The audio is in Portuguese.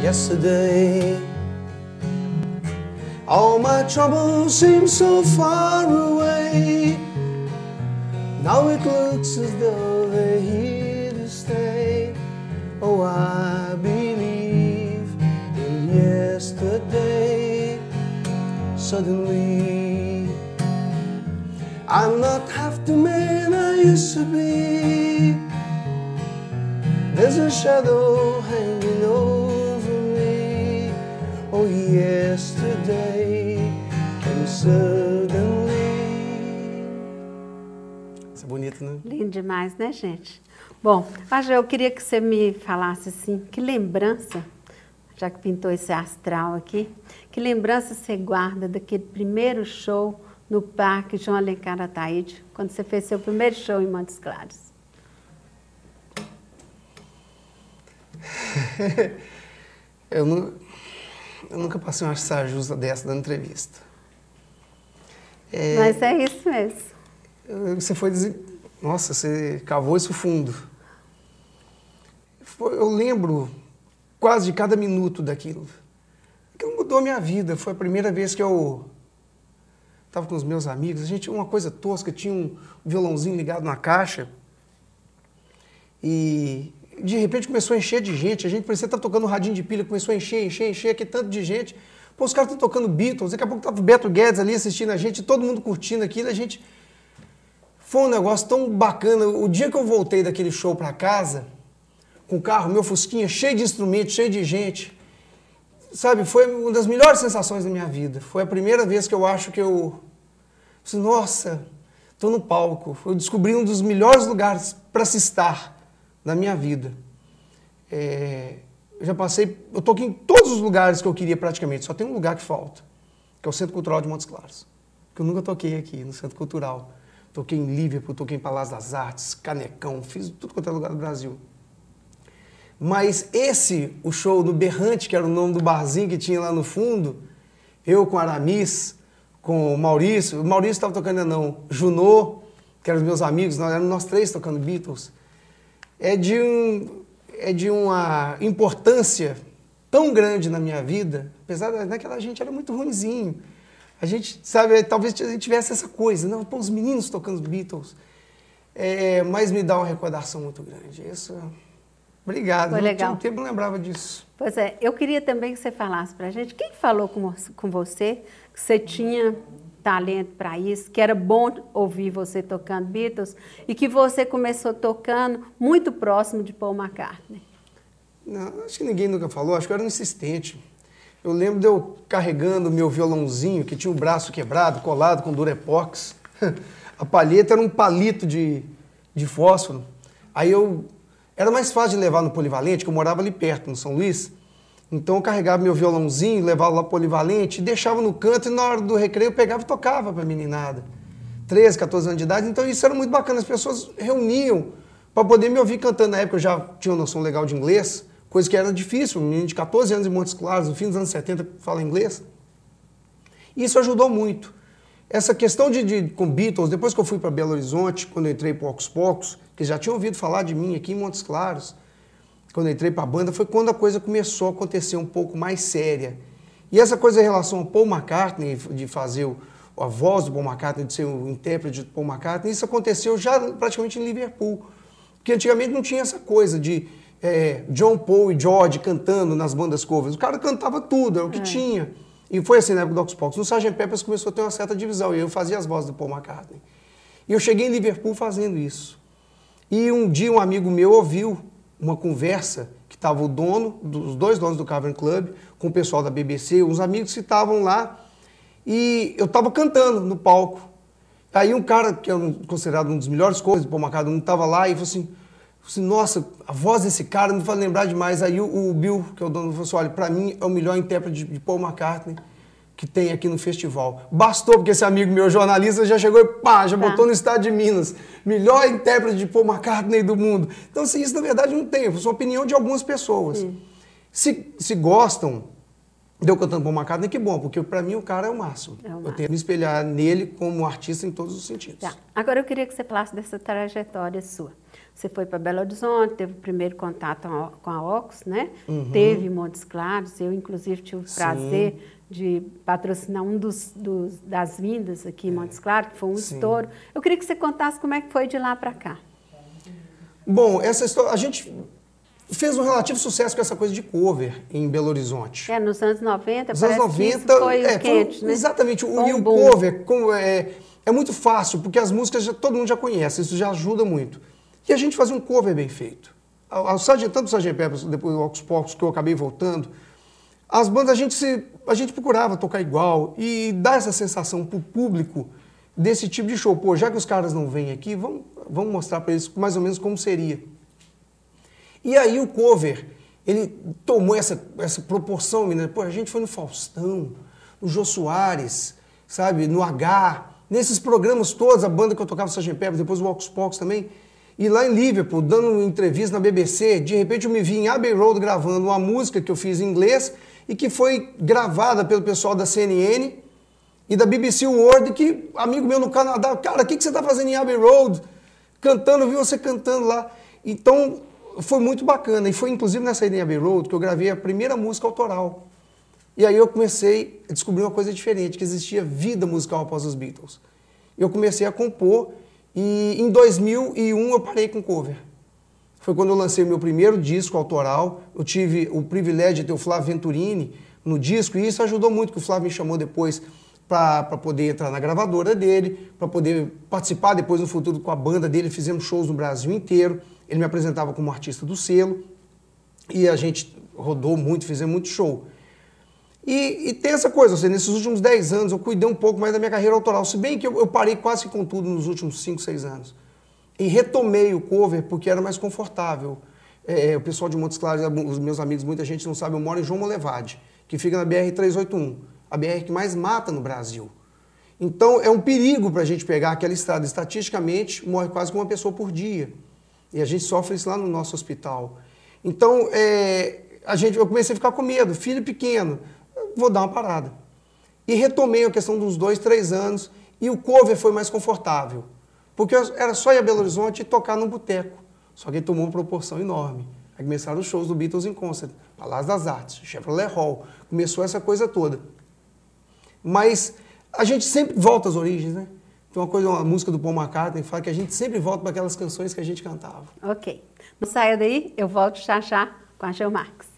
yesterday. All my troubles seem so far away. Now it looks as though they're here to stay. Oh, I believe in yesterday. Suddenly, I'm not half the man I used to be. There's a shadow hanging over me. Oh, yesterday came suddenly. Isso é bonito, né? Lindo demais, né, gente? Bom, Pajé, eu queria que você me falasse assim, que lembrança, já que pintou esse astral aqui, que lembrança você guarda daquele primeiro show no Parque João Alencar Ataíde, quando você fez seu primeiro show em Montes Claros? Eu nunca passei uma saia justa dessa dando entrevista. Mas é isso mesmo. Você foi dizer... Nossa, você cavou isso fundo. Eu lembro quase de cada minuto daquilo. Aquilo mudou a minha vida. Foi a primeira vez que eu estava com os meus amigos. A gente, uma coisa tosca, tinha um violãozinho ligado na caixa. E de repente começou a encher de gente. A gente parecia estar tocando um radinho de pilha, começou a encher, aqui tanto de gente. Pô, os caras estão tocando Beatles. Daqui a pouco estava o Beto Guedes ali assistindo a gente, todo mundo curtindo aquilo. A gente... Foi um negócio tão bacana. O dia que eu voltei daquele show para casa, com o carro, meu Fusquinha, cheio de instrumentos, cheio de gente, sabe, foi uma das melhores sensações da minha vida. Foi a primeira vez que eu acho que eu... Nossa, estou no palco. Eu descobri um dos melhores lugares para se estar na minha vida. Eu já passei... Eu toquei em todos os lugares que eu queria praticamente. Só tem um lugar que falta, que é o Centro Cultural de Montes Claros. Que eu nunca toquei aqui, no Centro Cultural. Toquei em Liverpool, toquei em Palácio das Artes, Canecão, fiz tudo quanto é lugar do Brasil. Mas o show do Berrante, que era o nome do barzinho que tinha lá no fundo, eu com Aramis, com o Maurício estava tocando ainda não, Junô, que eram os meus amigos, nós três tocando Beatles, é de uma importância tão grande na minha vida, apesar daquela gente era muito ruinzinho. A gente, sabe, talvez a gente tivesse essa coisa, não, pô, os meninos tocando os Beatles, mas me dá uma recordação muito grande. Isso, obrigado. Foi legal. Tinha um tempo eu não lembrava disso. Pois é, eu queria também que você falasse pra gente, quem falou com você que você tinha talento para isso, que era bom ouvir você tocando Beatles e que você começou tocando muito próximo de Paul McCartney? Não, acho que ninguém nunca falou, acho que eu era um insistente. Eu lembro de eu carregando meu violãozinho, que tinha o braço quebrado, colado com Durepox. A palheta era um palito de fósforo. Aí era mais fácil de levar no polivalente, que eu morava ali perto, no São Luís. Então eu carregava meu violãozinho, levava lá pro polivalente, deixava no canto e na hora do recreio eu pegava e tocava pra meninada. 13, 14 anos de idade, então isso era muito bacana. As pessoas reuniam para poder me ouvir cantando. Na época eu já tinha uma noção legal de inglês, coisa que era difícil, um menino de 14 anos em Montes Claros, no fim dos anos 70, fala inglês. E isso ajudou muito. Essa questão com Beatles, depois que eu fui para Belo Horizonte, quando eu entrei para Ocos Pocos, que já tinham ouvido falar de mim aqui em Montes Claros, quando eu entrei para a banda, foi quando a coisa começou a acontecer um pouco mais séria. E essa coisa em relação ao Paul McCartney, de fazer a voz do Paul McCartney, de ser o intérprete do Paul McCartney, isso aconteceu já praticamente em Liverpool. Porque antigamente não tinha essa coisa de John, Paul e George cantando nas bandas covers. O cara cantava tudo, era o que tinha. E foi assim na época do Ocos Pocos. No Sgt. Pepper's começou a ter uma certa divisão, e eu fazia as vozes do Paul McCartney. E eu cheguei em Liverpool fazendo isso. E um dia um amigo meu ouviu uma conversa que estava os dois donos do Cavern Club, com o pessoal da BBC, uns amigos que estavam lá, e eu estava cantando no palco. Aí um cara, que é considerado um dos melhores covers do Paul McCartney, estava lá e falou assim, nossa, a voz desse cara me faz lembrar demais. Aí o Bill, que é o dono, falou assim, olha, para mim é o melhor intérprete de Paul McCartney que tem aqui no festival. Bastou, porque esse amigo meu, jornalista, já chegou e pá, já botou no estado de Minas. Melhor intérprete de Paul McCartney do mundo. Então, assim, isso na verdade não tem, isso é a opinião de algumas pessoas. Se gostam de eu cantando Paul McCartney, que bom, porque para mim o cara é o máximo. Eu tenho que me espelhar nele como artista em todos os sentidos. Tá. Agora eu queria que você falasse dessa trajetória sua. Você foi para Belo Horizonte, teve o primeiro contato com a Ocus, né? Teve em Montes Claros, eu inclusive tive o prazer de patrocinar das vindas aqui em Montes Claros, que foi um estouro. Eu queria que você contasse como é que foi de lá para cá. Bom, essa história, a gente fez um relativo sucesso com essa coisa de cover em Belo Horizonte. Nos anos 90, nos anos 90 foi quente, né? Exatamente, o cover é muito fácil, porque as músicas todo mundo já conhece, isso já ajuda muito. E a gente fazia um cover bem feito. Tanto o Sgt. Pepper's, depois o Ocus Pocus, que eu acabei voltando, as bandas a gente procurava tocar igual e dar essa sensação para o público desse tipo de show. Pô, já que os caras não vêm aqui, vamos mostrar para eles mais ou menos como seria. E aí o cover, ele tomou essa proporção, menina. Pô, a gente foi no Faustão, no Jô Soares, sabe, no H, nesses programas todos, a banda que eu tocava, o Sgt. Pepper's, depois o Ocus Pocus também. E lá em Liverpool, dando entrevista na BBC, de repente eu me vi em Abbey Road gravando uma música que eu fiz em inglês e que foi gravada pelo pessoal da CNN e da BBC World, que amigo meu no Canadá, cara, o que você está fazendo em Abbey Road? Cantando, eu vi você cantando lá. Então, foi muito bacana. E foi inclusive nessa ida em Abbey Road que eu gravei a primeira música autoral. E aí eu comecei a descobrir uma coisa diferente, que existia vida musical após os Beatles. Eu comecei a compor e em 2001 eu parei com cover. Foi quando eu lancei o meu primeiro disco autoral. Eu tive o privilégio de ter o Flávio Venturini no disco e isso ajudou muito, que o Flávio me chamou depois para poder entrar na gravadora dele, para poder participar depois no futuro com a banda dele. Fizemos shows no Brasil inteiro. Ele me apresentava como artista do selo e a gente rodou muito, fizemos muito show. E tem essa coisa, ou seja, nesses últimos 10 anos eu cuidei um pouco mais da minha carreira autoral, se bem que eu parei quase com tudo nos últimos 5, 6 anos. E retomei o cover porque era mais confortável. O pessoal de Montes Claros, os meus amigos, muita gente não sabe, eu moro em João Molevade, que fica na BR-381, a BR que mais mata no Brasil. Então é um perigo para a gente pegar aquela estrada. Estatisticamente, morre quase uma pessoa por dia. E a gente sofre isso lá no nosso hospital. Então eu comecei a ficar com medo, filho pequeno. Vou dar uma parada. E retomei a questão dos 2, 3 anos e o cover foi mais confortável. Porque era só ir a Belo Horizonte e tocar num boteco. Só que ele tomou uma proporção enorme. Aí começaram os shows do Beatles in Concert, Palácio das Artes, Chevrolet Hall, começou essa coisa toda. Mas a gente sempre volta às origens, né? Tem uma música do Paul McCartney que fala que a gente sempre volta para aquelas canções que a gente cantava. Ok. Não saia daí, eu volto já com a Geo Marques.